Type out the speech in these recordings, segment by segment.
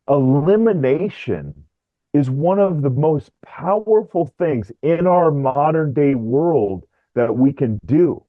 elimination is one of the most powerful things in our modern day world that we can do.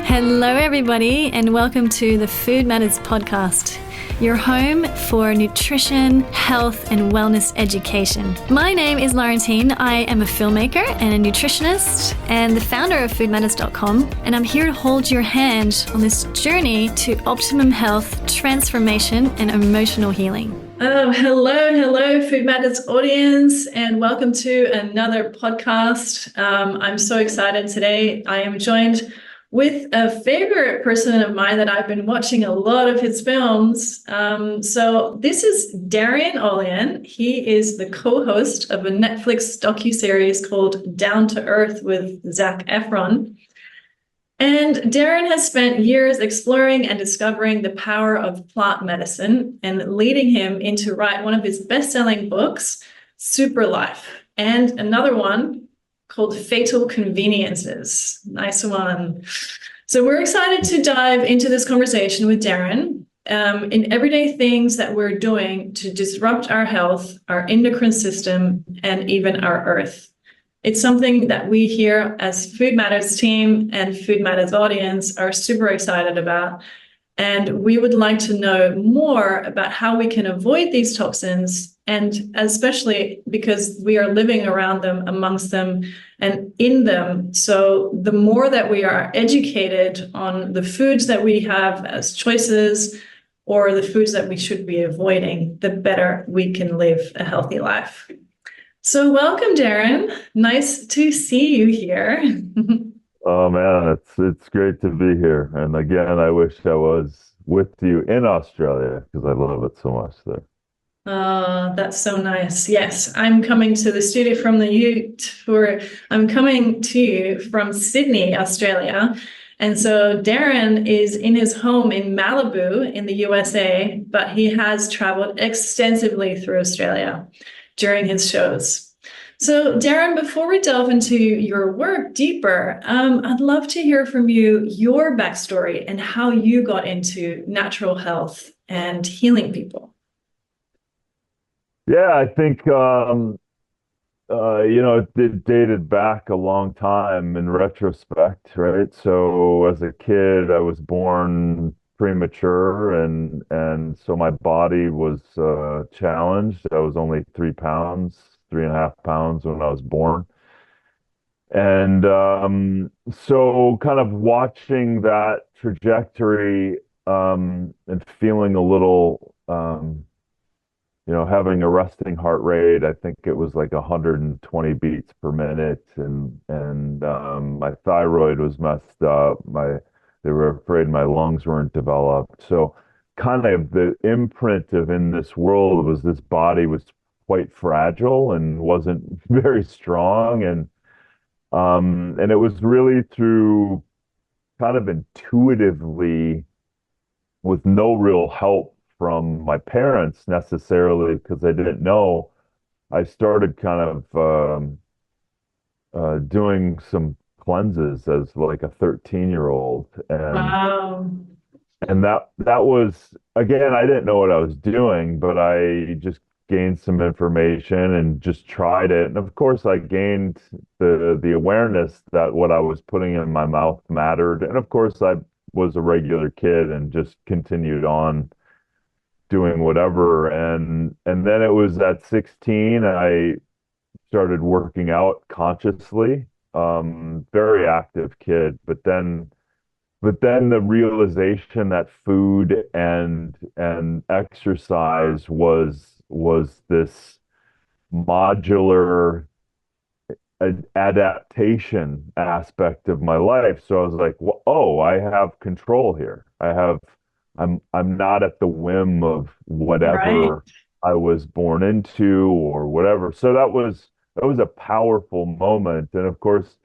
Hello, everybody, and welcome to the Food Matters podcast, your home for nutrition, health, and wellness education. My name is Laurentine. I am a filmmaker and a nutritionist and the founder of foodmatters.com, and I'm here to hold your hand on this journey to optimum health, transformation, and emotional healing. Oh, hello, Food Matters audience, and welcome to another podcast. I'm so excited today. I am joined with a favorite person of mine that I've been watching a lot of his films. So this is Darin Olien. He is the co-host of a Netflix docu-series called Down to Earth with Zac Efron. And Darin has spent years exploring and discovering the power of plant medicine and leading him into write one of his best-selling books, Super Life, and another one called Fatal Conveniences. Nice one. So we're excited to dive into this conversation with Darin in everyday things that we're doing to disrupt our health, our endocrine system, and even our earth. It's something that we here as Food Matters team and Food Matters audience are super excited about. And we would like to know more about how we can avoid these toxins, and especially because we are living around them, amongst them, and in them. So the more that we are educated on the foods that we have as choices or the foods that we should be avoiding, the better we can live a healthy life. So welcome, Darin. Nice to see you here. Oh man, it's great to be here. And again, I wish I was with you in Australia because I love it so much there. Oh, that's so nice. Yes, I'm coming to the studio from I'm coming to you from Sydney, Australia. And so Darin is in his home in Malibu in the USA, but he has traveled extensively through Australia during his shows. So Darin, before we delve into your work deeper, I'd love to hear from you, your backstory and how you got into natural health and healing people. Yeah, I think it dated back a long time in retrospect, right? So as a kid, I was born premature and so my body was challenged. I was only 3 pounds, 3.5 pounds when I was born. And so kind of watching that trajectory and feeling a little having a resting heart rate. I think it was like 120 beats per minute, and my thyroid was messed up. They were afraid my lungs weren't developed. So kind of the imprint of in this world was this body was quite fragile and wasn't very strong, and it was really through kind of intuitively with no real help from my parents necessarily because they didn't know. I started kind of doing some cleanses as like a 13-year-old, Wow. and that was again, I didn't know what I was doing, but I just gained some information and just tried it. And of course, I gained the awareness that what I was putting in my mouth mattered. And of course, I was a regular kid and just continued on doing whatever. And then it was at 16, I started working out consciously. Very active kid, but then the realization that food and exercise was this modular adaptation aspect of my life. So I was like, well, oh, I have control here. I'm not at the whim of Right. whatever I was born into or whatever. So that was a powerful moment. And of course,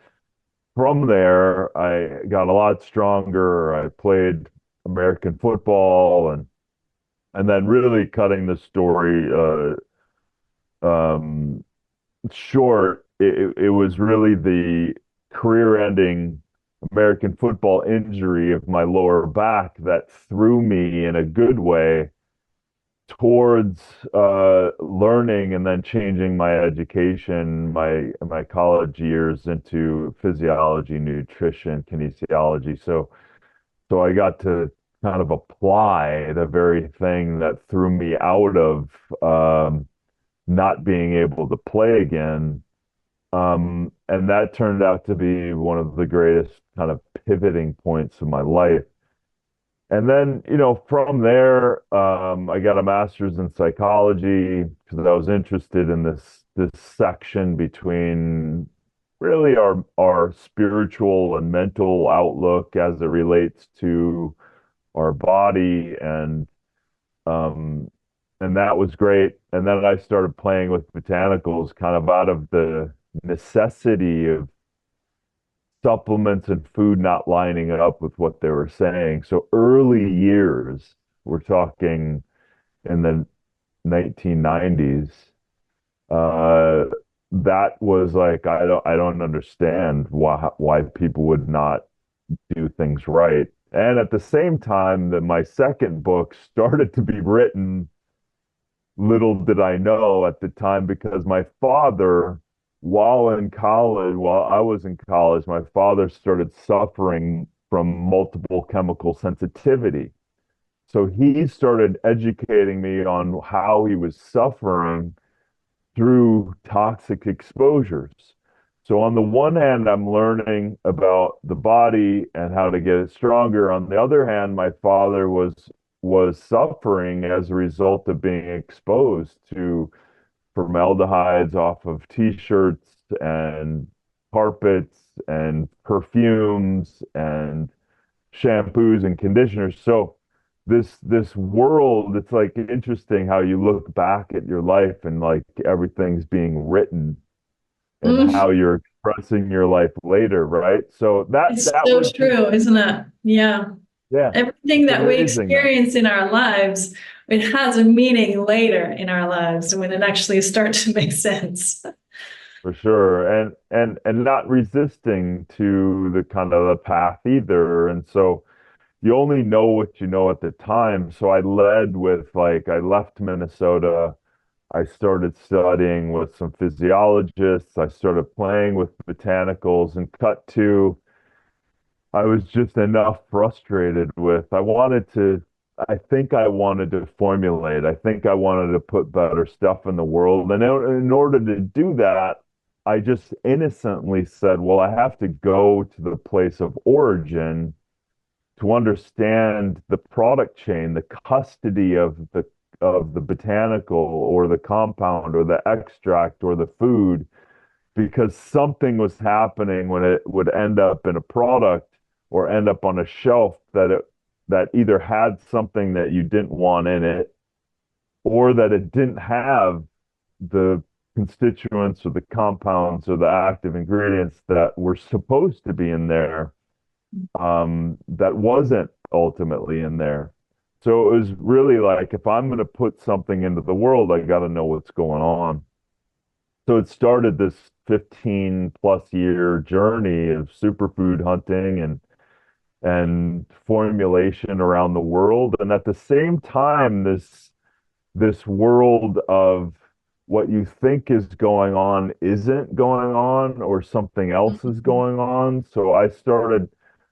from there, I got a lot stronger. I played American football and then really cutting the story short, it was really the career-ending American football injury of my lower back that threw me in a good way towards learning and then changing my education, my college years into physiology, nutrition, kinesiology. So I got to kind of apply the very thing that threw me out of not being able to play again. And that turned out to be one of the greatest kind of pivoting points of my life. And then, from there, I got a master's in psychology because I was interested in this section between really our spiritual and mental outlook as it relates to our body, um and that was great. And then I started playing with botanicals kind of out of the necessity of supplements and food not lining up with what they were saying. So early years, we're talking in the 1990s, uh, that was like I don't understand why people would not do things right. And at the same time that my second book started to be written, little did I know at the time, because my father, while I was in college, my father started suffering from multiple chemical sensitivity. So he started educating me on how he was suffering through toxic exposures. So on the one hand, I'm learning about the body and how to get it stronger. On the other hand, my father was suffering as a result of being exposed to formaldehydes off of t-shirts and carpets and perfumes and shampoos and conditioners. So this world, it's like interesting how you look back at your life and like everything's being written and Mm, how you're expressing your life later, right? So that it's that so was just, true, isn't it? Yeah. yeah, Everything it's that we amazing that. experience in our lives, it has a meaning later in our lives when it actually starts to make sense. For sure. And not resisting to the kind of the path either. And so you only know what you know at the time. So I led with like I left Minnesota. I started studying with some physiologists. I started playing with botanicals and cut to I was just enough frustrated with I think I wanted to formulate. I think I wanted to put better stuff in the world. And in order to do that, I just innocently said, well, I have to go to the place of origin to understand the product chain, the custody of the botanical or the compound or the extract or the food, because something was happening when it would end up in a product or end up on a shelf that either had something that you didn't want in it or that it didn't have the constituents or the compounds or the active ingredients that were supposed to be in there, that wasn't ultimately in there. So it was really like, if I'm going to put something into the world, I got to know what's going on. So it started this 15 plus year journey of superfood hunting and formulation around the world. And at the same time, this world of what you think is going on isn't going on, or something else is going on. So I started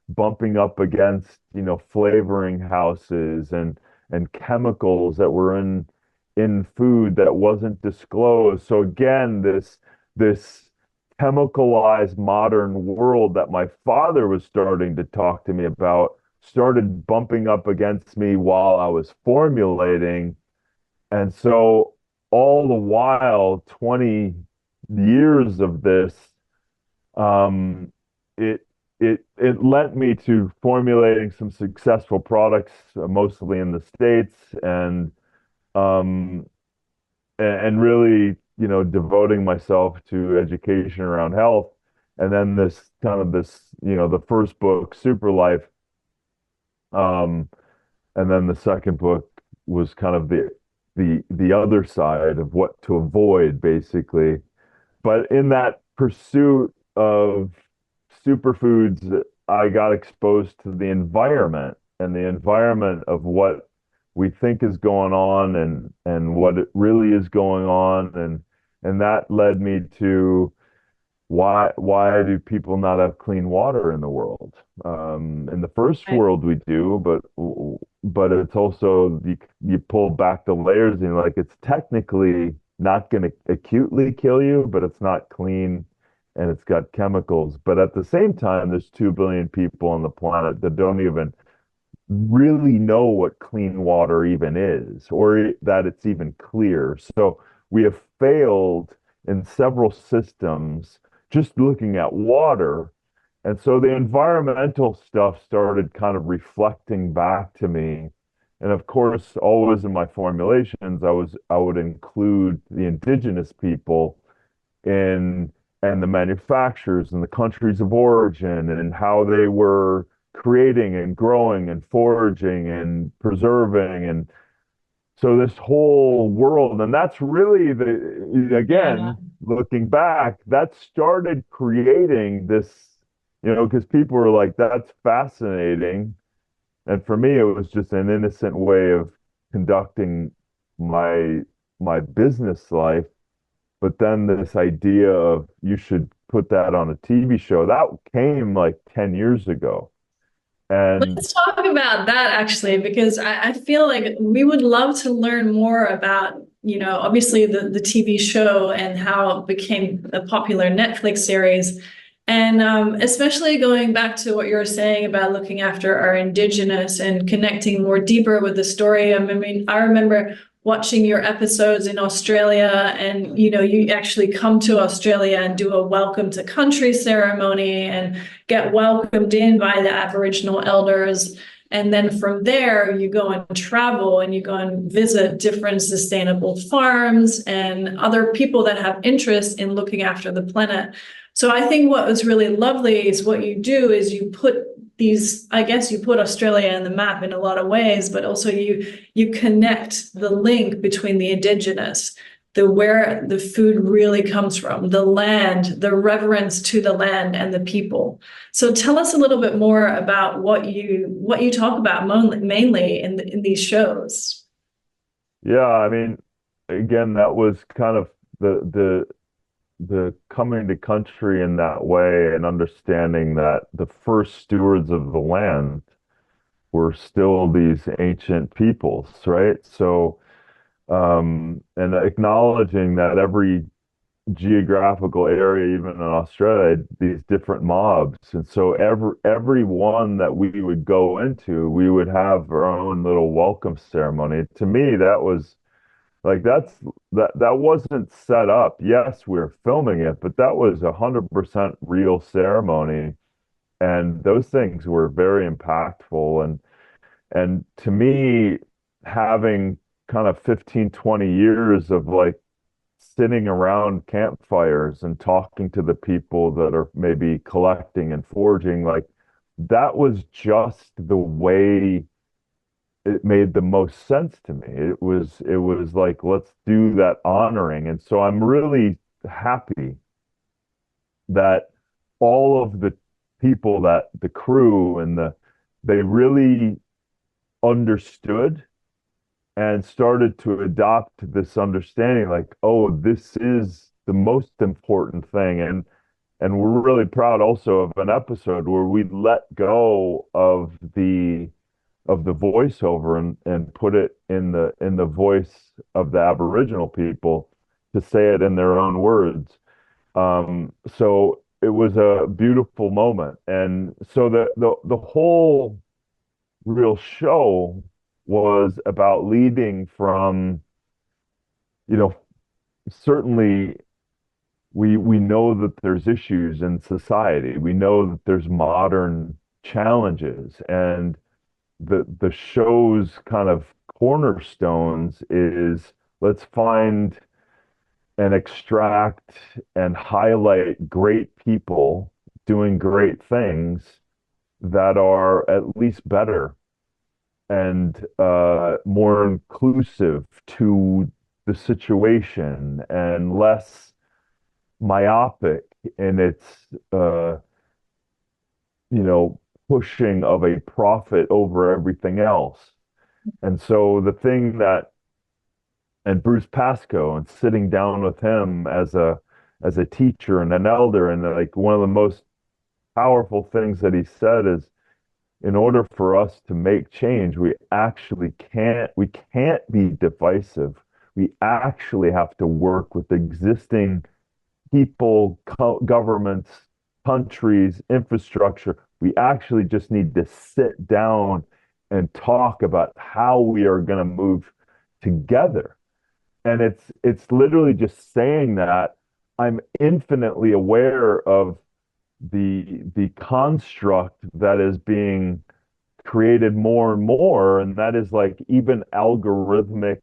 bumping up against, flavoring houses and chemicals that were in food that wasn't disclosed. So again, this chemicalized modern world that my father was starting to talk to me about started bumping up against me while I was formulating. And so all the while, 20 years of this, um, it it led me to formulating some successful products, mostly in the States, um, and really, devoting myself to education around health. And then the first book, Super Life, um, and then the second book was kind of the other side of what to avoid, basically. But in that pursuit of superfoods I got exposed to the environment and the environment of what we think is going on and what it really is going on and that led me to why do people not have clean water in the world? In the first Right. world we do, but it's also you pull back the layers and you're like it's technically not going to acutely kill you, but it's not clean and it's got chemicals. But at the same time, there's 2 billion people on the planet that don't even really know what clean water even is or that it's even clear. So we have failed in several systems just looking at water. And so the environmental stuff started kind of reflecting back to me. And of course, always in my formulations, I would include the indigenous people in and the manufacturers and the countries of origin and how they were creating and growing and foraging and preserving and so this whole world and that's really the Yeah. again looking back that started creating this because people were like that's fascinating and for me it was just an innocent way of conducting my my business life but then this idea of you should put that on a TV show, that came like 10 years ago. And Let's talk about that actually, because I feel like we would love to learn more about, obviously the TV show and how it became a popular Netflix series. And especially going back to what you were saying about looking after our indigenous and connecting more deeper with the story. I mean, I remember watching your episodes in Australia and, you actually come to Australia and do a welcome to country ceremony and get welcomed in by the Aboriginal elders. And then from there, you go and travel and you go and visit different sustainable farms and other people that have interest in looking after the planet. So I think what was really lovely is what you do is you put these, I guess you put Australia in the map in a lot of ways, but also you connect the link between the indigenous, the where the food really comes from, the land, the reverence to the land and the people. So tell us a little bit more about what you talk about mainly in these shows. yeah, I mean, again, that was kind of the coming to country in that way and understanding that the first stewards of the land were still these ancient peoples, right? So, and acknowledging that every geographical area, even in Australia, these different mobs. And so every one that we would go into, we would have our own little welcome ceremony. To me, that was like that wasn't set up. Yes, we were filming it, but that was 100% real ceremony. And those things were very impactful. And to me, having kind of 15, 20 years of like sitting around campfires and talking to the people that are maybe collecting and foraging, like that was just the way it made the most sense to me. It was like, let's do that honoring. And so I'm really happy that all of the people that the crew and they really understood and started to adopt this understanding like, oh, this is the most important thing. And we're really proud also of an episode where we let go of the voiceover and put it in the voice of the Aboriginal people to say it in their own words. So it was a beautiful moment. And so the whole real show was about leading from, you know, certainly we know that there's issues in society. We know that there's modern challenges and the show's kind of cornerstones is let's find and extract and highlight great people doing great things that are at least better and more inclusive to the situation and less myopic in its you know, pushing of a profit over everything else. And so the thing that, and Bruce Pascoe, and sitting down with him as a teacher and an elder, and like one of the most powerful things that he said is, in order for us to make change, we can't be divisive. We actually have to work with existing people, governments, countries, infrastructure. We actually just need to sit down and talk about how we are going to move together. And it's literally just saying that I'm infinitely aware of the construct that is being created more and more, and that is like even algorithmic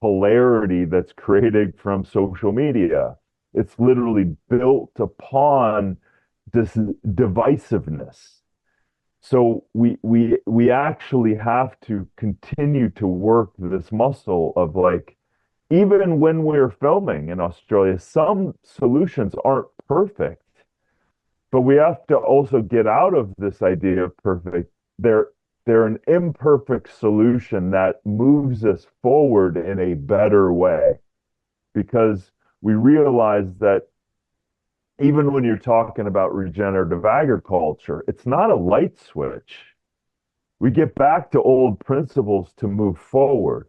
polarity that's created from social media. It's literally built upon this divisiveness. So we actually have to continue to work this muscle of like, even when we're filming in Australia, some solutions aren't perfect, but we have to also get out of this idea of perfect. They're an imperfect solution that moves us forward in a better way, because we realize that even when you're talking about regenerative agriculture, it's not a light switch. We get back to old principles to move forward.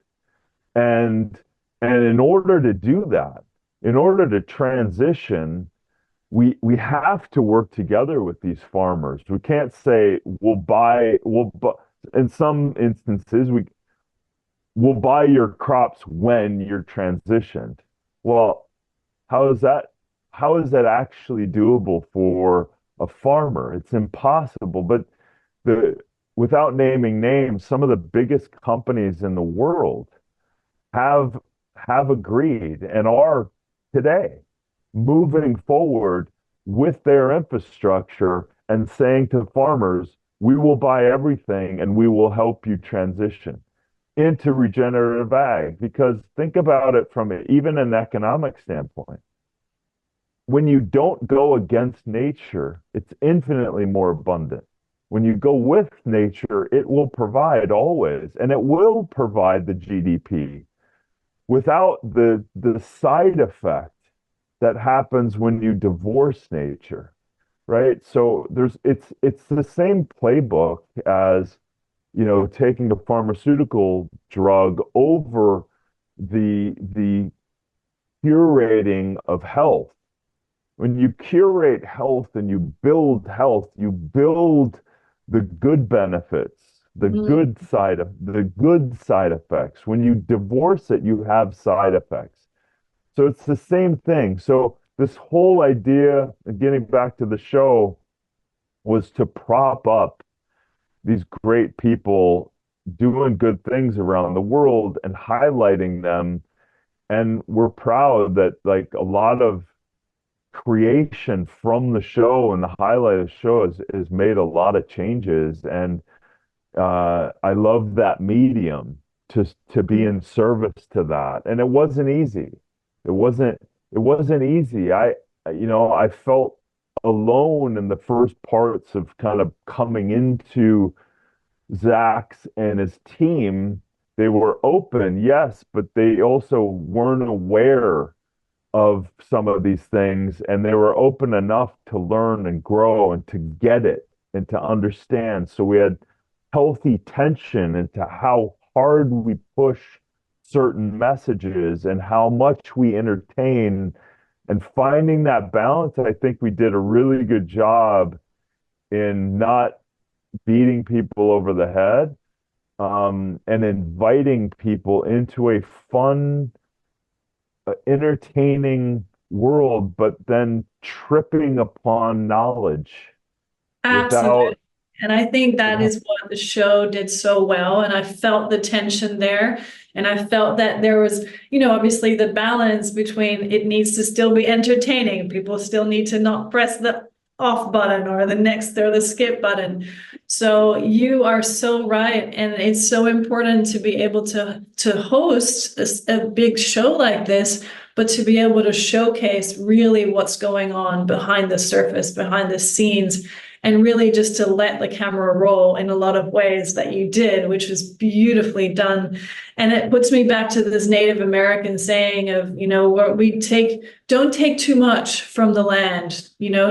And in order to do that, in order to transition, we have to work together with these farmers. We can't say in some instances we'll buy your crops when you're transitioned. Well, how is that how is that actually doable for a farmer? It's impossible. But the without naming names, some of the biggest companies in the world have have agreed and are today moving forward with their infrastructure and saying to farmers, we will buy everything and we will help you transition into regenerative ag. Because think about it from even an economic standpoint. When you don't go against nature, it's infinitely more abundant. When you go with nature, it will provide always, and it will provide the GDP without the side effect that happens when you divorce nature, right? So it's the same playbook as, taking a pharmaceutical drug over the curating of health. When you curate health and you build health, you build the good benefits, the good side effects. When you divorce it, you have side effects. So it's the same thing. So this whole idea, getting back to the show, was to prop up these great people doing good things around the world and highlighting them. And we're proud that like a lot of creation from the show and the highlight of the show has made a lot of changes. And I love that medium to be in service to that. And it wasn't easy. It wasn't easy. I felt alone in the first parts of kind of coming into Zach's and his team. They were open, yes, but they also weren't aware of some of these things, and they were open enough to learn and grow and to get it and to understand. So we had healthy tension into how hard we push certain messages and how much we entertain, and finding that balance. I think we did a really good job in not beating people over the head, and inviting people into a fun, entertaining world, but then tripping upon knowledge Absolutely. without, And I think that yeah, is what the show did so well. And I felt the tension there. And I felt that there was, obviously the balance between it needs to still be entertaining. People still need to not press the off button or the next or the skip button. So you are so right. And it's so important to be able to host a big show like this, but to be able to showcase really what's going on behind the surface, behind the scenes, and really just to let the camera roll in a lot of ways that you did, which was beautifully done. And it puts me back to this Native American saying of, don't take too much from the land,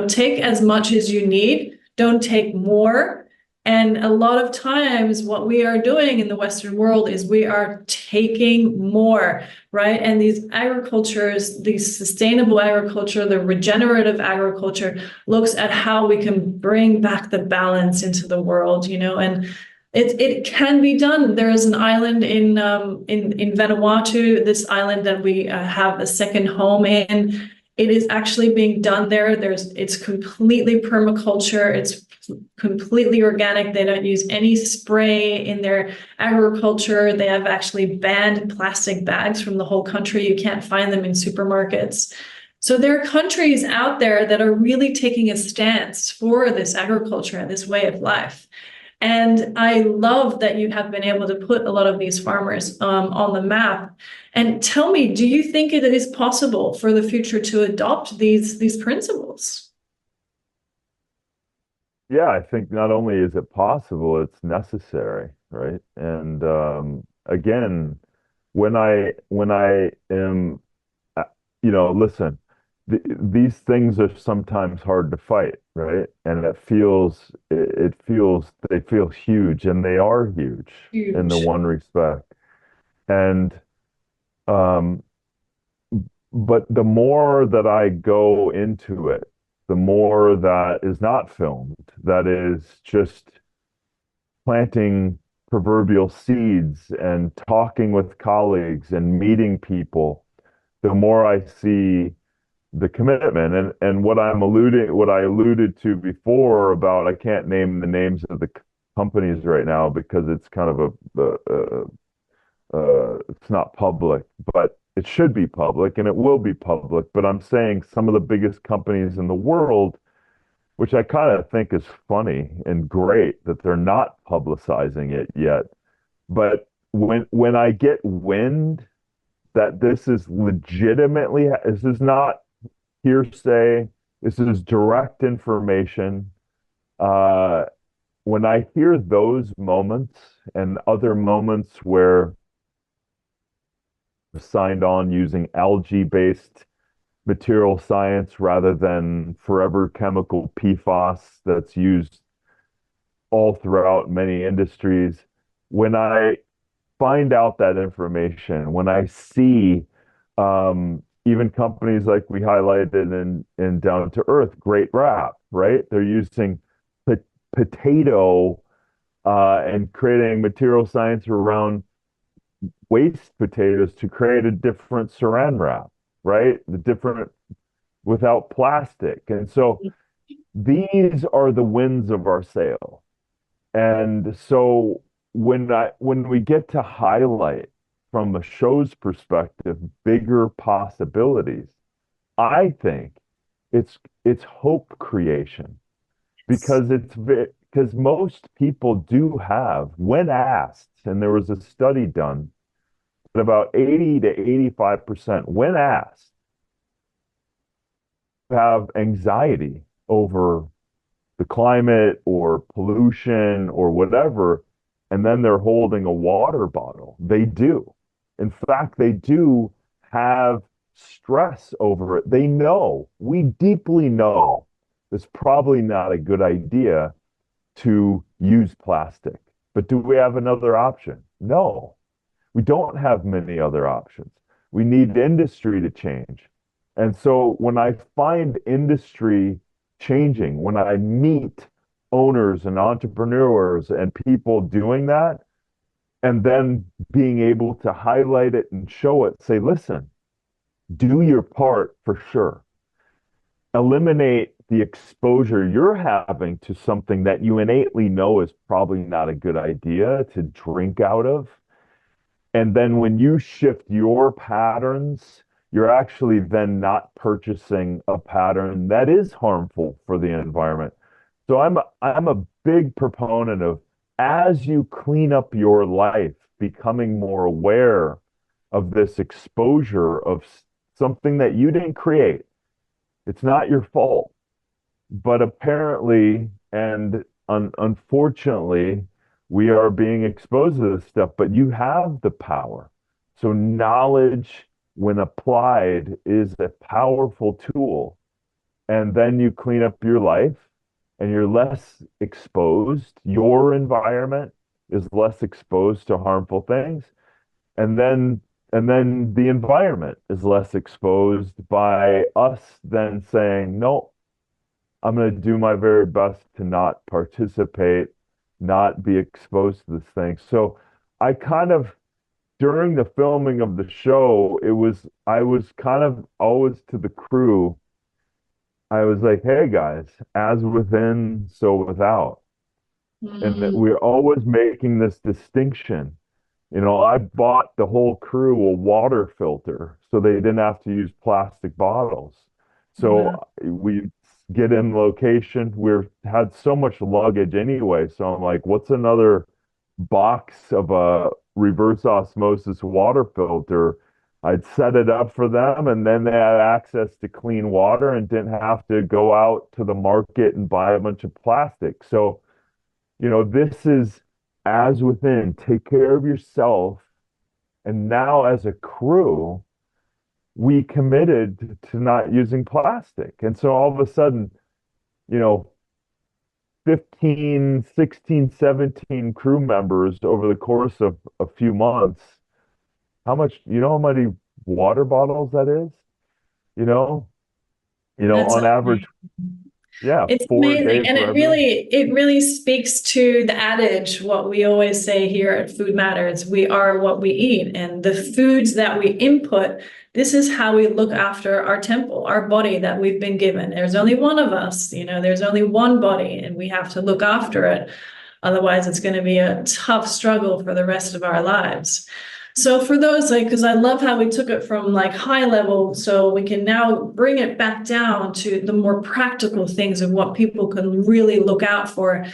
take as much as you need, don't take more. And a lot of times what we are doing in the Western world is we are taking more, right? And these agricultures, the sustainable agriculture, the regenerative agriculture looks at how we can bring back the balance into the world, and it can be done. There is an island in Vanuatu, this island that we have a second home in. It is actually being done there. It's completely permaculture. It's completely organic. They don't use any spray in their agriculture. They have actually banned plastic bags from the whole country. You can't find them in supermarkets. So there are countries out there that are really taking a stance for this agriculture and this way of life. And I love that you have been able to put a lot of these farmers on the map. And tell me, do you think it is possible for the future to adopt these principles? Yeah, I think not only is it possible, it's necessary, right? And again, when I am, uh, listen, these things are sometimes hard to fight, right? And they feel huge, and they are huge in the Huge. one respect. And um, but the more that I go into it, the more that is not filmed, that is just planting proverbial seeds and talking with colleagues and meeting people, the more I see the commitment. And what I alluded to before about, I can't name the names of the companies right now because it's kind of it's not public, but it should be public and it will be public. But I'm saying some of the biggest companies in the world, which I kind of think is funny and great that they're not publicizing it yet. But when I get wind that this is not hearsay, this is direct information. Uh, when I hear those moments and other moments where signed on using algae-based material science rather than forever chemical PFAS that's used all throughout many industries. When I find out that information, when I see even companies like we highlighted in Down to Earth, Great Wrap, right? They're using potato and creating material science around waste potatoes to create a different saran wrap, right? The different without plastic. And so these are the winds of our sail. And so when we get to highlight from the show's perspective bigger possibilities, I think it's hope creation because because most people do have, when asked, and there was a study done that about 80 to 85% when asked have anxiety over the climate or pollution or whatever, and then they're holding a water bottle. They do. In fact, they do have stress over it. They know, we deeply know it's probably not a good idea to use plastic. But do we have another option? No, we don't have many other options. We need industry to change. And so when I find industry changing, when I meet owners and entrepreneurs and people doing that, and then being able to highlight it and show it, say, listen, do your part for sure. Eliminate the exposure you're having to something that you innately know is probably not a good idea to drink out of. And then when you shift your patterns, you're actually then not purchasing a pattern that is harmful for the environment. So I'm a big proponent of, as you clean up your life, becoming more aware of this exposure of something that you didn't create. It's not your fault. But apparently And unfortunately, we are being exposed to this stuff, but you have the power. So knowledge, when applied, is a powerful tool. And then you clean up your life and you're less exposed. Your environment is less exposed to harmful things. And then the environment is less exposed by us then saying, no, I'm going to do my very best to not participate, not be exposed to this thing. So I kind of, during the filming of the show, I was kind of always to the crew. I was like, hey guys, as within, so without. And that Mm, we're always making this distinction. I bought the whole crew a water filter so they didn't have to use plastic bottles. wow. So we get in location. We've had so much luggage anyway. So I'm like, what's another box of a reverse osmosis water filter? I'd set it up for them, and then they had access to clean water and didn't have to go out to the market and buy a bunch of plastic. So this is as within, take care of yourself. And now, as a crew, we committed to not using plastic. And so all of a sudden, you know, 15, 16, 17 crew members over the course of a few months, how many water bottles that is? You know, That's on average, amazing. yeah, It's four a amazing. day And for everyone. it really speaks to the adage, what we always say here at Food Matters, we are what we eat. And the foods that we input, this is how we look after our temple, our body that we've been given. There's only one of us, there's only one body, and we have to look after it. Otherwise, it's going to be a tough struggle for the rest of our lives. So for those, like, because I love how we took it from like high level, so we can now bring it back down to the more practical things and what people can really look out for.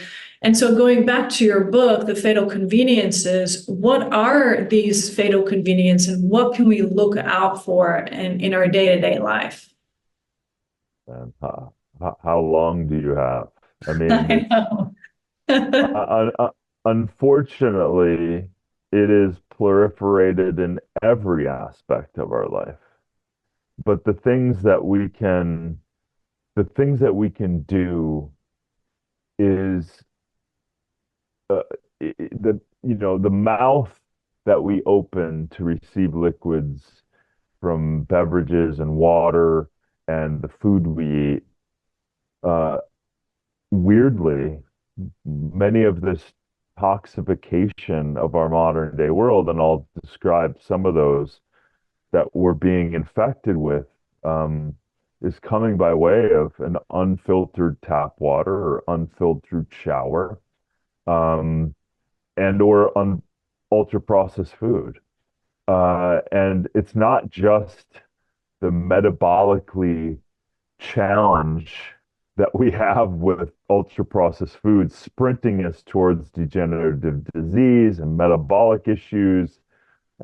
And so going back to your book, The Fatal Conveniences, what are these fatal conveniences and what can we look out for in our day-to-day life? And how long do you have? I mean, I it's know. unfortunately, it is proliferated in every aspect of our life. But the things that we can do is uh, the mouth that we open to receive liquids from beverages and water and the food we eat. Uh, Weirdly, many of this toxification of our modern day world, and I'll describe some of those that we're being infected with, is coming by way of an unfiltered tap water or unfiltered shower, um, and or ultra processed food. And it's not just the metabolically challenge that we have with ultra processed foods sprinting us towards degenerative disease and metabolic issues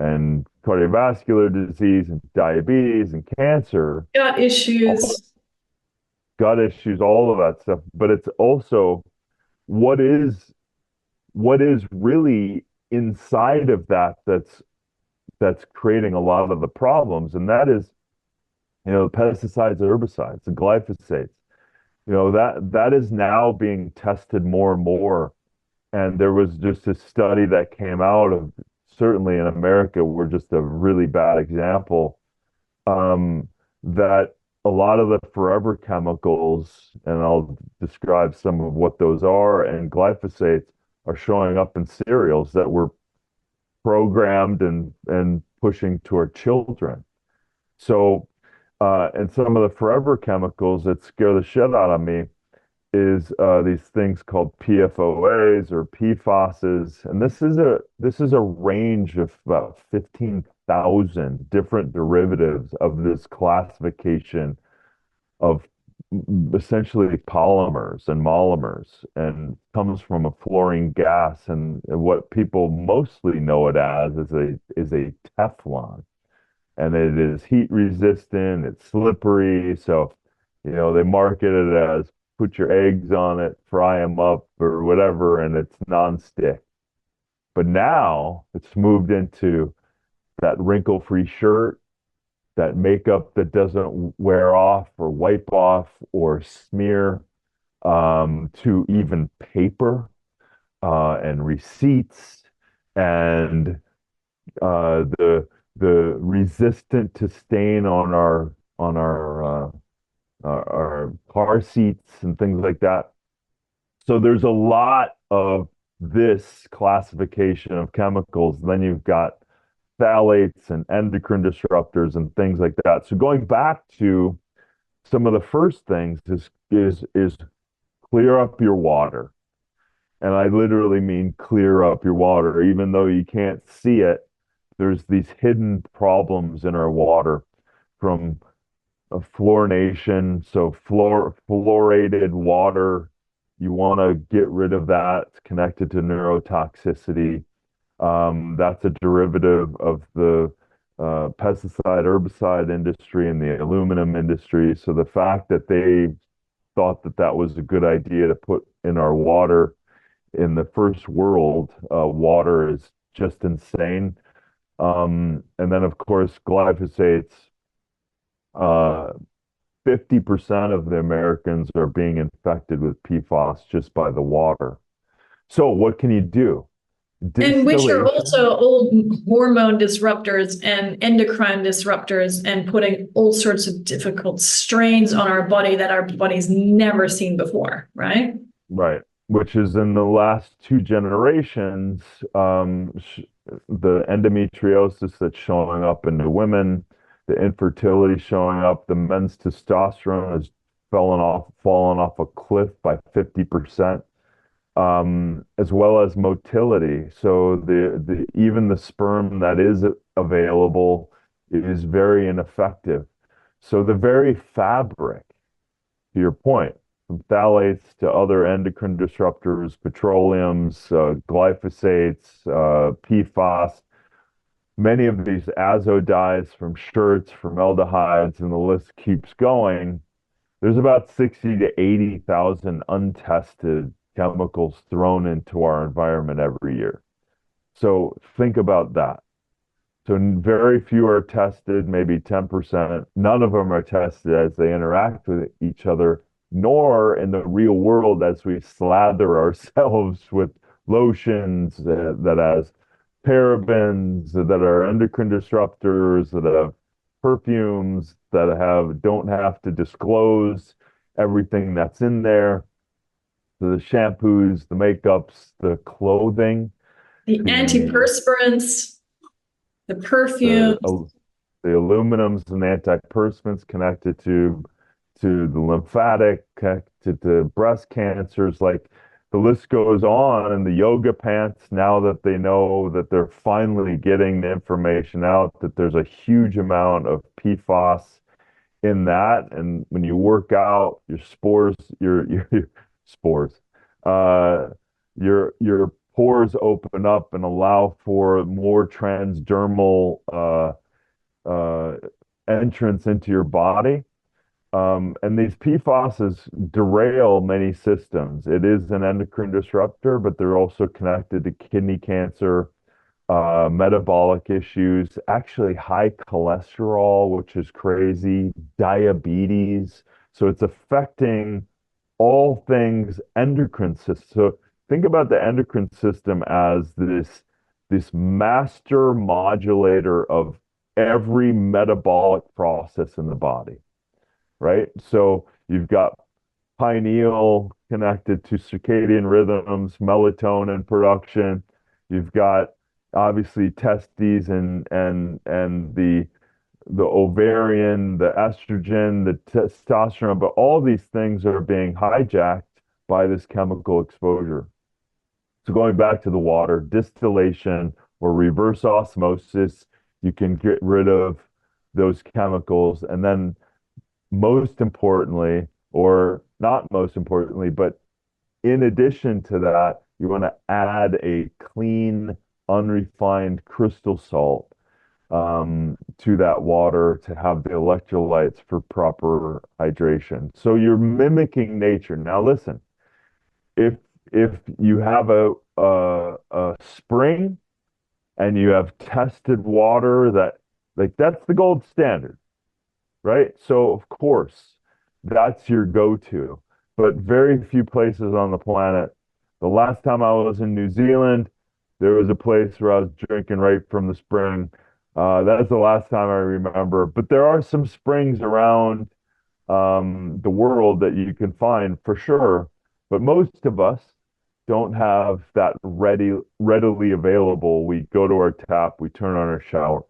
and cardiovascular disease and diabetes and cancer, Got all issues. gut issues, all of that stuff. But it's also what is what is really inside of that's creating a lot of the problems, and that is, the pesticides, herbicides, the glyphosates. That is now being tested more and more. And there was just a study that came out of, certainly in America, we're just a really bad example, that a lot of the forever chemicals, and I'll describe some of what those are, and glyphosates are showing up in cereals that were programmed and pushing to our children. So, and some of the forever chemicals that scare the shit out of me is these things called PFOAs or PFASs, and this is a range of about 15,000 different derivatives of this classification of essentially polymers and monomers, and comes from a fluorine gas, and what people mostly know it as is a Teflon, and it is heat resistant, it's slippery, so they market it as put your eggs on it, fry them up or whatever, and it's nonstick. But now it's moved into that wrinkle-free shirt, that makeup that doesn't wear off or wipe off or smear, to even paper and receipts and the resistant to stain on our car seats and things like that. So there's a lot of this classification of chemicals. Then you've got phthalates and endocrine disruptors and things like that. So going back to some of the first things is clear up your water. And I literally mean clear up your water, even though you can't see it. There's these hidden problems in our water from fluorination. So fluoridated water, you want to get rid of that. It's connected to neurotoxicity. That's a derivative of the pesticide herbicide industry and the aluminum industry. So the fact that they thought that that was a good idea to put in our water in the first world, water is just insane. And then, of course, glyphosates, 50% of the Americans are being infected with PFAS just by the water. So what can you do? And which are Distillation. also old hormone disruptors and endocrine disruptors and putting all sorts of difficult strains on our body that our body's never seen before, right? Right. Which is in the last two generations, the endometriosis that's showing up in the women, the infertility showing up, the men's testosterone has fallen off a cliff by 50%, as well as motility. So the even the sperm that is available is very ineffective. So the very fabric, to your point, from phthalates to other endocrine disruptors, petroleums, glyphosates, PFAS, many of these azo dyes from shirts, formaldehydes, and the list keeps going. There's about 60 to 80,000 untested chemicals thrown into our environment every year. So think about that. So very few are tested, maybe 10%. None of them are tested as they interact with each other, nor in the real world as we slather ourselves with lotions that has parabens, that are endocrine disruptors, that have perfumes, that don't have to disclose everything that's in there. So the shampoos, the makeups, the clothing, The the antiperspirants, the the perfumes. the aluminums and antiperspirants connected to the lymphatic, connected to breast cancers. Like the list goes on. And the yoga pants, now that they know that they're finally getting the information out that there's a huge amount of PFAS in that, and when you work out, your spores, uh, your pores open up and allow for more transdermal uh, entrance into your body. And these PFASs derail many systems. It is an endocrine disruptor, but they're also connected to kidney cancer, metabolic issues, actually high cholesterol, which is crazy, diabetes. So it's affecting all things endocrine system. So think about the endocrine system as this master modulator of every metabolic process in the body, right? So you've got pineal connected to circadian rhythms, melatonin production. You've got obviously testes and the ovarian, the estrogen, the testosterone, but all these things are being hijacked by this chemical exposure. So going back to the water, distillation or reverse osmosis, you can get rid of those chemicals. And then most importantly, or not most importantly, but in addition to that, you want to add a clean, unrefined crystal salt. to that water to have the electrolytes for proper hydration. So you're mimicking nature. Now listen, if if you have a spring and you have tested water that like that's the gold standard, right? So of course that's your go-to. But very few places on the planet. The last time I was in New Zealand, there was a place where I was drinking right from the spring. That's the last time I remember. But there are some springs around the world that you can find for sure. But most of us don't have that readily available. We go to our tap, we turn on our shower.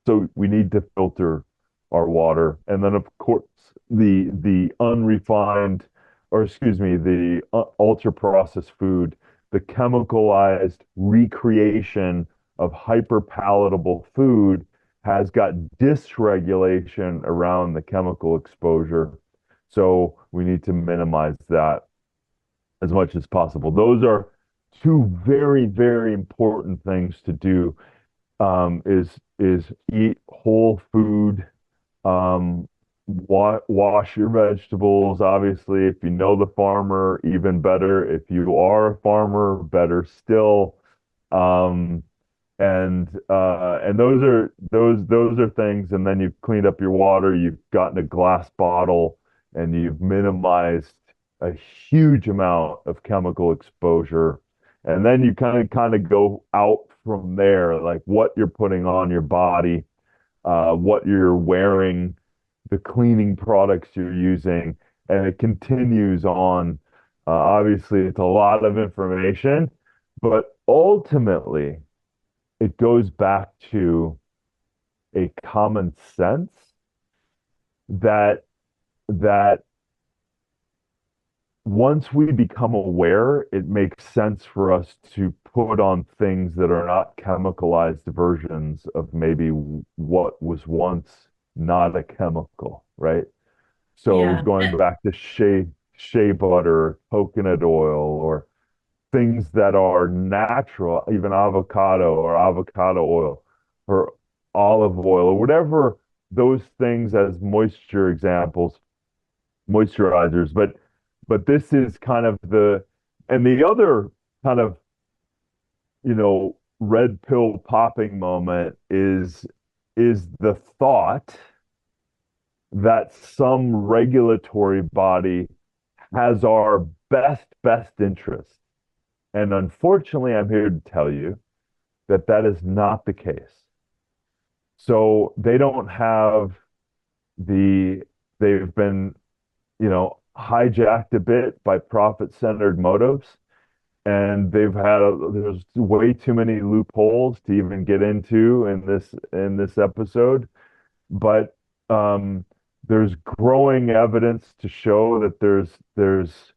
So we need to filter our water. And then of course the unrefined, or excuse me, the ultra processed food, the chemicalized recreation of hyper palatable food has got dysregulation around the chemical exposure. So we need to minimize that as much as possible. Those are two very, very important things to do. Is eat whole food, wash your vegetables. Obviously, if you know the farmer, even better. If you are a farmer, better still. Um, and those are things. And then you've cleaned up your water. You've gotten a glass bottle, and you've minimized a huge amount of chemical exposure. And then you kind of go out from there, like what you're putting on your body, what you're wearing, the cleaning products you're using, and it continues on. Obviously, it's a lot of information, but ultimately, it goes back to a common sense that that once we become aware, it makes sense for us to put on things that are not chemicalized versions of maybe what was once not a chemical, right? So Yeah. going back to shea butter, coconut oil, or things that are natural, even avocado or avocado oil or olive oil or whatever those things as moisture examples, moisturizers. But this is kind of and the other kind of, red pill popping moment is the thought that some regulatory body has our best interest. And unfortunately, I'm here to tell you that that is not the case. So they don't have they've been, hijacked a bit by profit-centered motives, and there's way too many loopholes to even get into in this episode. But there's growing evidence to show that there's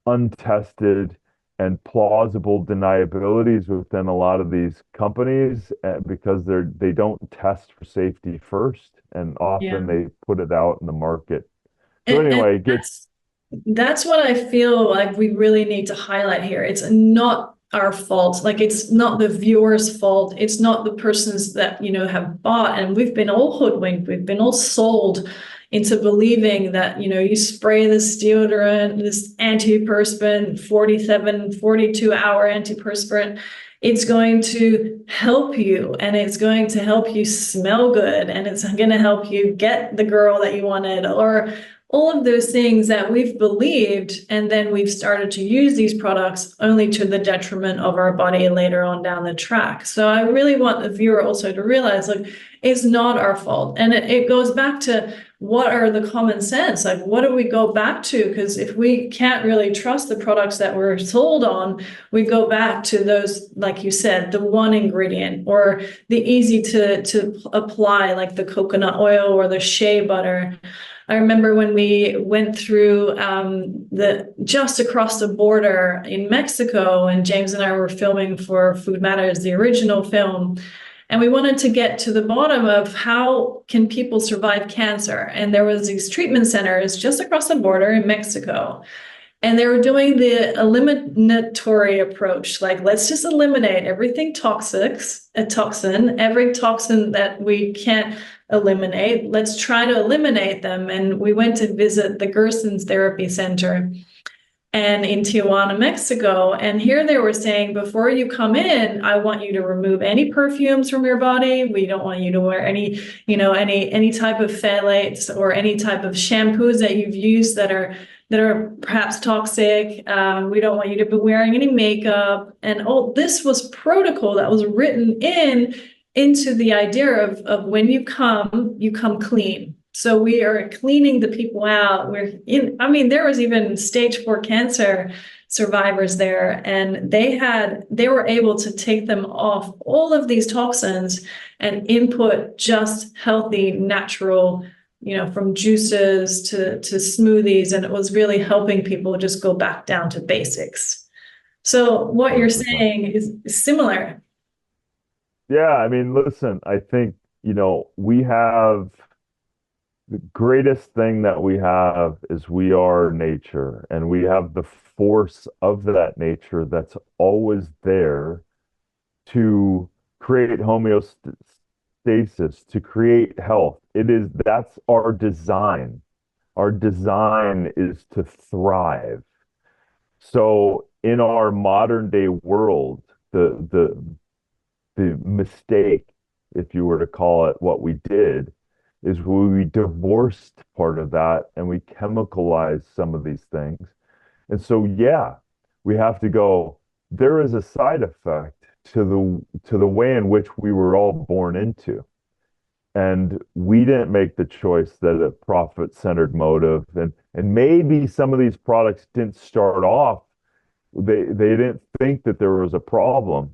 untested and plausible deniabilities within a lot of these companies, because they don't test for safety first, and Yeah. often they put it out in the market. So And anyway, that's what I feel like we really need to highlight here. It's not our fault. Like, it's not the viewer's fault. It's not the persons that, have bought. And we've been all hoodwinked. We've been all sold into believing that, you spray this deodorant, this antiperspirant, 47, 42-hour antiperspirant. It's going to help you, and it's going to help you smell good, and it's going to help you get the girl that you wanted, or all of those things that we've believed, and then we've started to use these products only to the detriment of our body later on down the track. So I really want the viewer also to realize, like, it's not our fault. And it goes back to, what are the common sense? Like, what do we go back to? Because if we can't really trust the products that we're sold on, we go back to those, like you said, the one ingredient, or the easy to apply, like the coconut oil or the shea butter. I remember when we went through just across the border in Mexico, and James and I were filming for Food Matters, the original film, and we wanted to get to the bottom of how can people survive cancer. And there was these treatment centers just across the border in Mexico. And they were doing the eliminatory approach, like let's just eliminate everything toxin, every toxin that we can't eliminate. Let's try to eliminate them. And we went to visit the Gerson's Therapy Center and in Tijuana, Mexico. And here they were saying, before you come in, I want you to remove any perfumes from your body. We don't want you to wear any type of phthalates or any type of shampoos that you've used that are perhaps toxic. We don't want you to be wearing any makeup. And all this was protocol that was written into the idea of when you come clean. So we are cleaning the people out. There was even stage 4 cancer survivors there, and they were able to take them off all of these toxins and input just healthy, natural, from juices to smoothies. And it was really helping people just go back down to basics. So what you're 100%. saying is similar. Yeah, I mean, listen, I think, we have the greatest thing that we have is we are nature, and we have the force of that nature that's always there to create homeostasis, to create health. That's our design. Our design is to thrive. So in our modern day world, the mistake, if you were to call it what we did, is we divorced part of that and we chemicalized some of these things. And so, yeah, we have to go, there is a side effect to the way in which we were all born into. And we didn't make the choice that a profit-centered motive, and maybe some of these products didn't start off, they didn't think that there was a problem.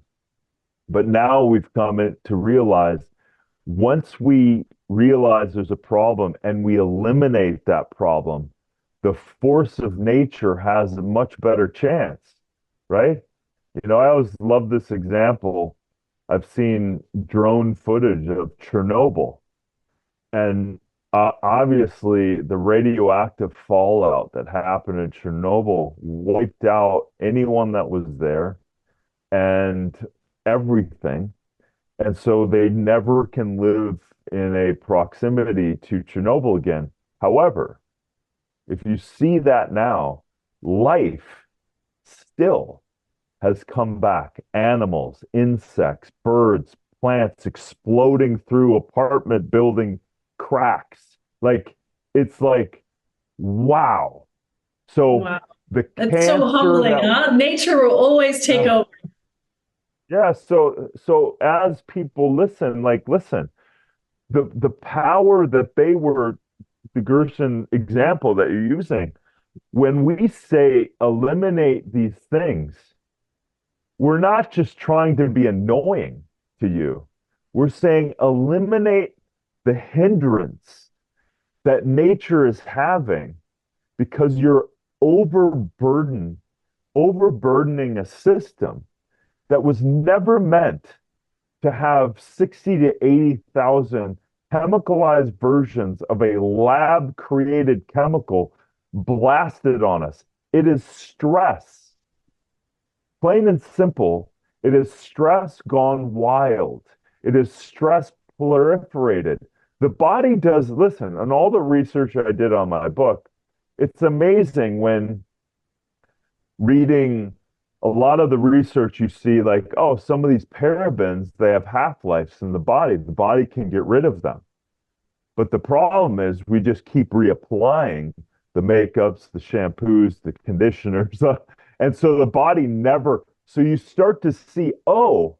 But now we've come to realize, once we realize there's a problem and we eliminate that problem, the force of nature has a much better chance, right? I always love this example. I've seen drone footage of Chernobyl, and obviously the radioactive fallout that happened in Chernobyl wiped out anyone that was there and everything. And so they never can live in a proximity to Chernobyl again. However, if you see that now, life still has come back. Animals, insects, birds, plants exploding through apartment building cracks. It's like, wow. So Wow. the That's so cancer humbling, that, huh? Nature will always take yeah, over. yeah. So as people listen, the power that they were, the Gerson example that you're using, when we say eliminate these things, we're not just trying to be annoying to you. We're saying eliminate the hindrance that nature is having because you're overburdened, overburdening a system that was never meant to have 60 to 80,000 chemicalized versions of a lab created chemical blasted on us. It is stress. Plain and simple, it is stress gone wild. It is stress proliferated. The body does, listen, and all the research I did on my book, it's amazing when reading a lot of the research you see, like, oh, some of these parabens, they have half-lives in the body. The body can get rid of them. But the problem is we just keep reapplying the makeups, the shampoos, the conditioners. And so the body never, so you start to see, oh,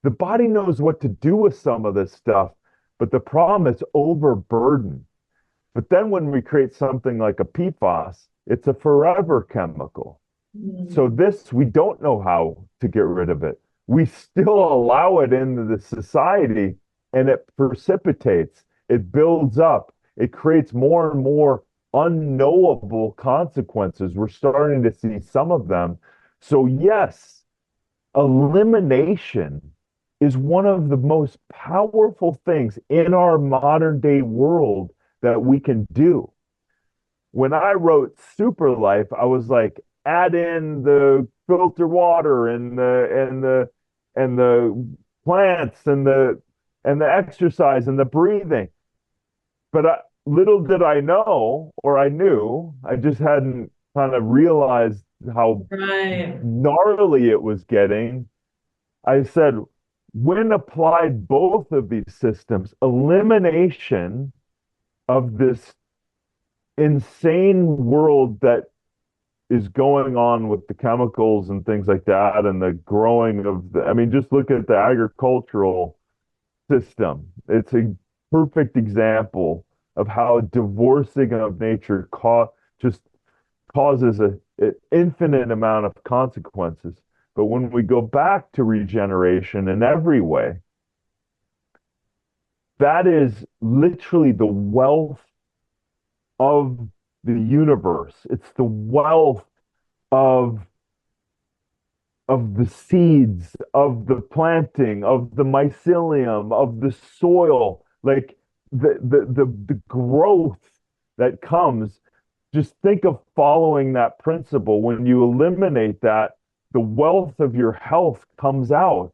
the body knows what to do with some of this stuff, but the problem is overburden. But then when we create something like a PFAS, it's a forever chemical. So Mm. this, we don't know how to get rid of it. We still allow it into the society, and it precipitates, it builds up, it creates more and more unknowable consequences. We're starting to see some of them. So yes, elimination is one of the most powerful things in our modern day world that we can do. when I wrote Super Life, I was like, add in the filter water and the plants and the exercise and the breathing. But little did I know, or I knew, I just hadn't kind of realized how Right. gnarly it was getting. I said, when applied both of these systems, elimination of this insane world that is going on with the chemicals and things like that and the growing of I mean, just look at the agricultural system. It's a perfect example of how divorcing of nature just causes an infinite amount of consequences. But when we go back to regeneration in every way, that is literally the wealth of the universe. It's the wealth of the seeds, of the planting, of the mycelium, of the soil, like the growth that comes. Just think of following that principle. When you eliminate that, the wealth of your health comes out,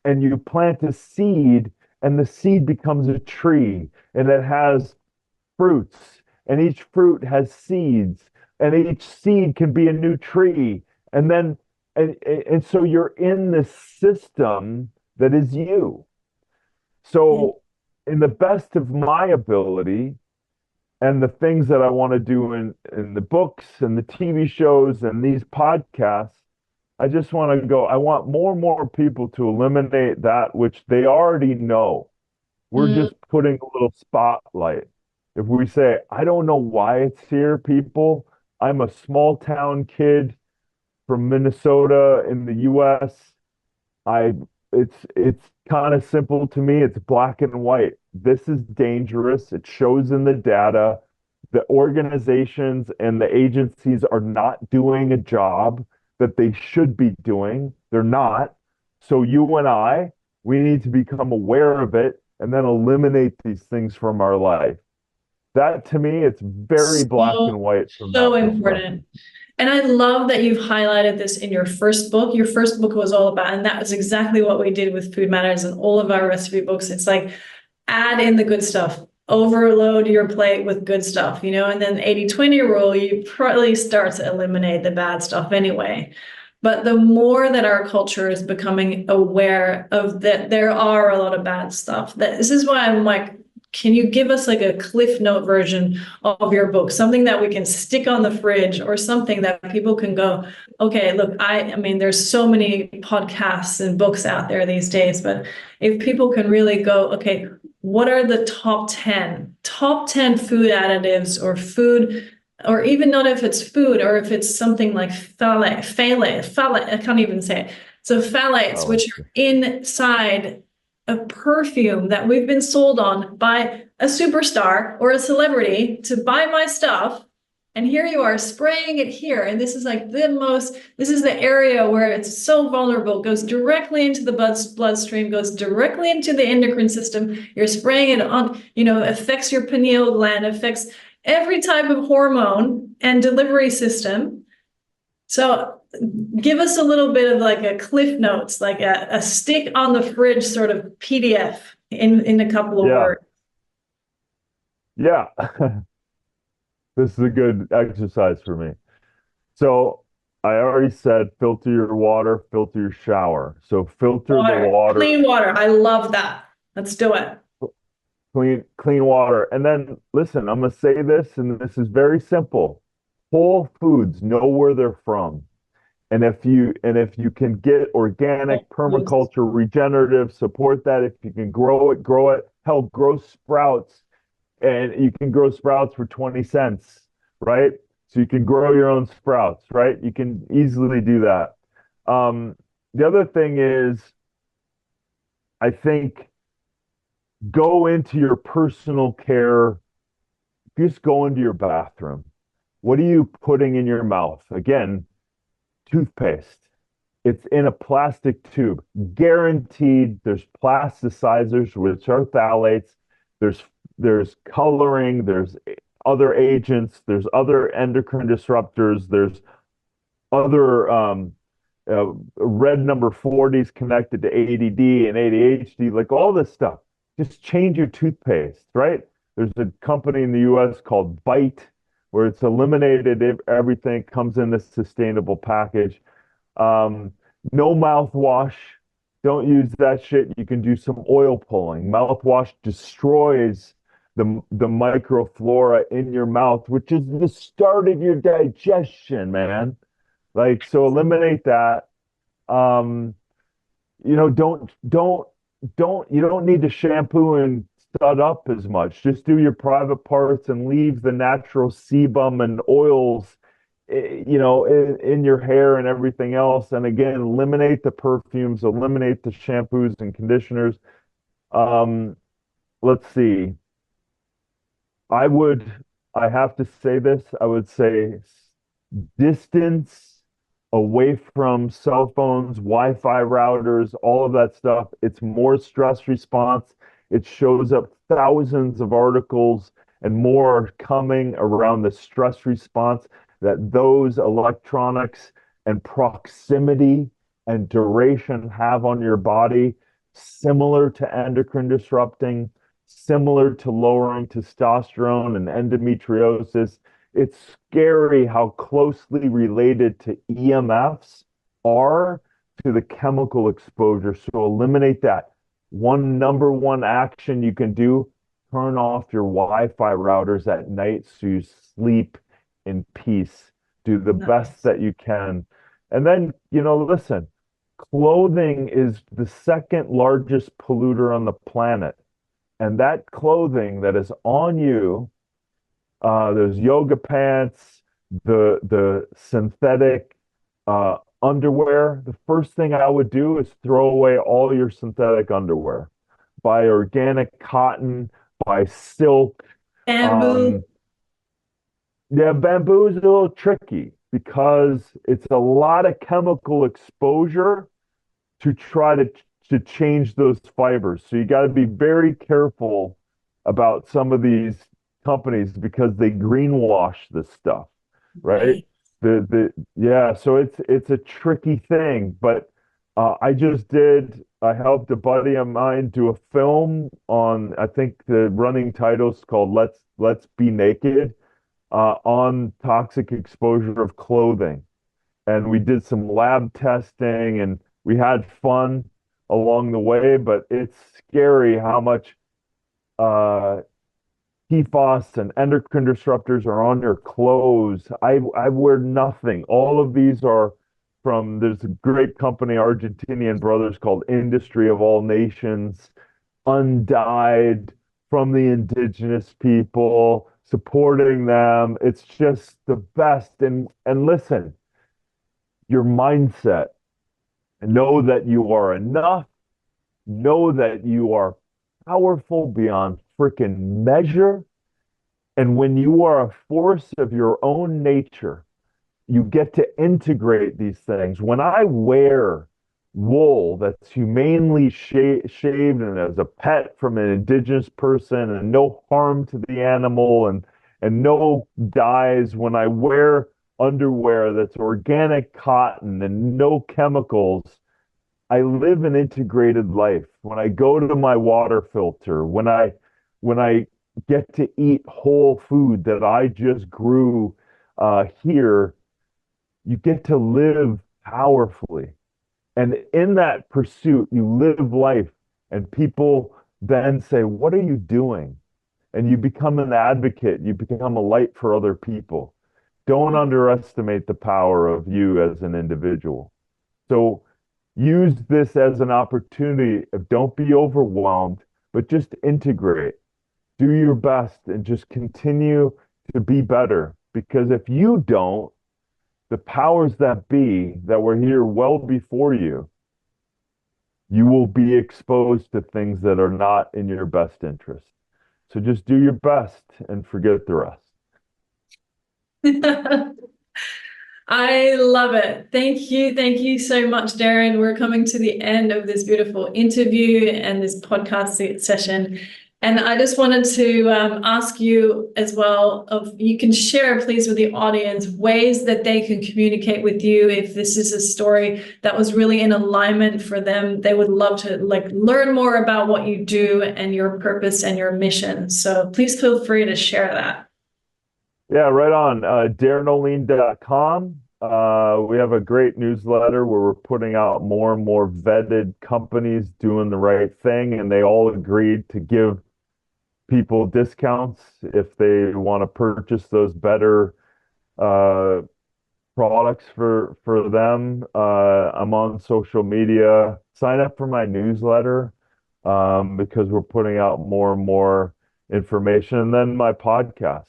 and you plant a seed, and the seed becomes a tree, and it has fruits, and each fruit has seeds, and each seed can be a new tree. And then, and so you're in this system that is you. So, in the best of my ability, and the things that I want to do in the books and the TV shows and these podcasts, I just want to go, I want more and more people to eliminate that which they already know. We're Mm, just putting a little spotlight. If we say, I don't know why it's here, people, I'm a small town kid from Minnesota in the US. I it's kind of simple to me. It's black and white. This is dangerous. It shows in the data. The organizations and the agencies are not doing a job that they should be doing. They're not. So you and I, we need to become aware of it and then eliminate these things from our life. That to me, it's very black and so, white from so that perspective. important. And I love that you've highlighted this in your first book. Your first book was all about, and that was exactly what we did with Food Matters and all of our recipe books. It's like, add in the good stuff, overload your plate with good stuff, and then 80-20 rule, you probably start to eliminate the bad stuff anyway. But the more that our culture is becoming aware of that, there are a lot of bad stuff. This is why I'm like, can you give us like a cliff note version of your book, something that we can stick on the fridge or something that people can go, okay, look, I mean, there's so many podcasts and books out there these days, but if people can really go, okay, what are the top 10 food additives or food, or even not if it's food, or if it's something like phthalate, I can't even say it. So phthalates, Oh, which are inside a perfume that we've been sold on by a superstar or a celebrity to buy my stuff. And here you are spraying it here. And this is like this is the area where it's so vulnerable, goes directly into the bloodstream, goes directly into the endocrine system. You're spraying it on, affects your pineal gland, affects every type of hormone and delivery system. So give us a little bit of like a cliff notes, like a stick on the fridge sort of PDF in a couple of yeah, words. yeah. This is a good exercise for me. So I already said filter your water, filter your shower. So filter the Water, water, clean water. I love that. Let's do it. clean water. And then listen, I'm gonna say this, and this is very simple. Whole foods, know where they're from. And if you can get organic, permaculture, regenerative, support that. If you can grow it, grow it. Hell, grow sprouts, and you can grow sprouts for 20 cents, right? So you can grow your own sprouts, right? You can easily do that. Um, the other thing is, I think go into your personal care, just go into your bathroom. What are you putting in your mouth? Again, toothpaste. It's in a plastic tube. Guaranteed there's plasticizers, which are phthalates. There's coloring, there's other agents, there's other endocrine disruptors, there's other red number 40s connected to ADD and ADHD, like all this stuff. Just change your toothpaste, right? There's a company in the US called Bite where it's eliminated everything, comes in a sustainable package. No mouthwash. Don't use that shit. You can do some oil pulling. Mouthwash destroys the microflora in your mouth, which is the start of your digestion, man. Like, so eliminate that. Um, you don't need to shampoo and stud up as much. Just do your private parts and leave the natural sebum and oils, in your hair and everything else. And again, eliminate the perfumes, eliminate the shampoos and conditioners. Um, let's see. I would, I have to say this, I would say distance away from cell phones, Wi-Fi routers, all of that stuff. It's more stress response. It shows up thousands of articles and more are coming around the stress response that those electronics and proximity and duration have on your body, similar to endocrine disrupting, similar to lowering testosterone and endometriosis. It's scary how closely related to EMFs are to the chemical exposure. So eliminate that. Number one action you can do, turn off your Wi-Fi routers at night so you sleep in peace. Do the best that you can. And then, listen, clothing is the second largest polluter on the planet. And that clothing that is on you, those yoga pants, the synthetic underwear, the first thing I would do is throw away all your synthetic underwear. Buy organic cotton, buy silk. Bamboo. Yeah, bamboo is a little tricky because it's a lot of chemical exposure to try to change those fibers. So you got to be very careful about some of these companies because they greenwash this stuff, right? Yeah, so it's a tricky thing, but I helped a buddy of mine do a film on, I think the running title's called Let's Be Naked, on toxic exposure of clothing. And we did some lab testing and we had fun along the way, but it's scary how much PFAS and endocrine disruptors are on your clothes. I wear nothing. All of these are there's a great company, Argentinian brothers called Industry of All Nations, undyed, from the indigenous people, supporting them. It's just the best. And listen, your mindset, know that you are enough, know that you are powerful beyond freaking measure. And when you are a force of your own nature, you get to integrate these things. When I wear wool that's humanely shaved and as a pet from an indigenous person and no harm to the animal and no dyes, when I wear underwear that's organic cotton and no chemicals, I live an integrated life. When I go to my water filter, when I get to eat whole food that I just grew here, you get to live powerfully. And in that pursuit, you live life, and people then say, "What are you doing?" And you become an advocate, you become a light for other people. Don't underestimate the power of you as an individual. So use this as an opportunity of don't be overwhelmed, but just integrate. Do your best and just continue to be better. Because if you don't, the powers that be that were here well before you, you will be exposed to things that are not in your best interest. So just do your best and forget the rest. I love it. Thank you. Thank you so much, Darin. We're coming to the end of this beautiful interview and this podcast session. And I just wanted to ask you as well, of you can share, please, with the audience ways that they can communicate with you if this is a story that was really in alignment for them. They would love to learn more about what you do and your purpose and your mission. So please feel free to share that. Yeah, right on. DarinOlien.com. We have a great newsletter where we're putting out more and more vetted companies doing the right thing, and they all agreed to give people discounts if they want to purchase those better uh, products for them. I'm on social media. Sign up for my newsletter because we're putting out more and more information. And then my podcast.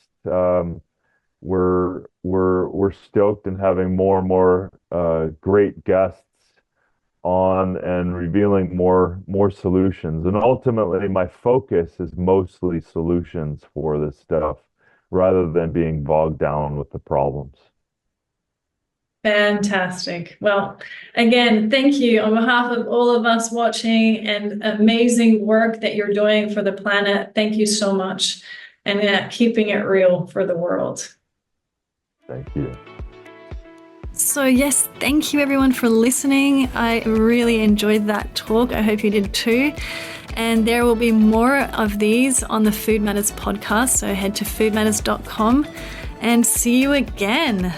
We're stoked and having more and more great guests on and revealing more solutions. And ultimately, my focus is mostly solutions for this stuff rather than being bogged down with the problems. Fantastic. Well, again, thank you on behalf of all of us watching, and amazing work that you're doing for the planet. Thank you so much, and keeping it real for the world. Thank you. So yes, thank you everyone for listening. I really enjoyed that talk. I hope you did too. And there will be more of these on the Food Matters podcast. So head to foodmatters.com and see you again.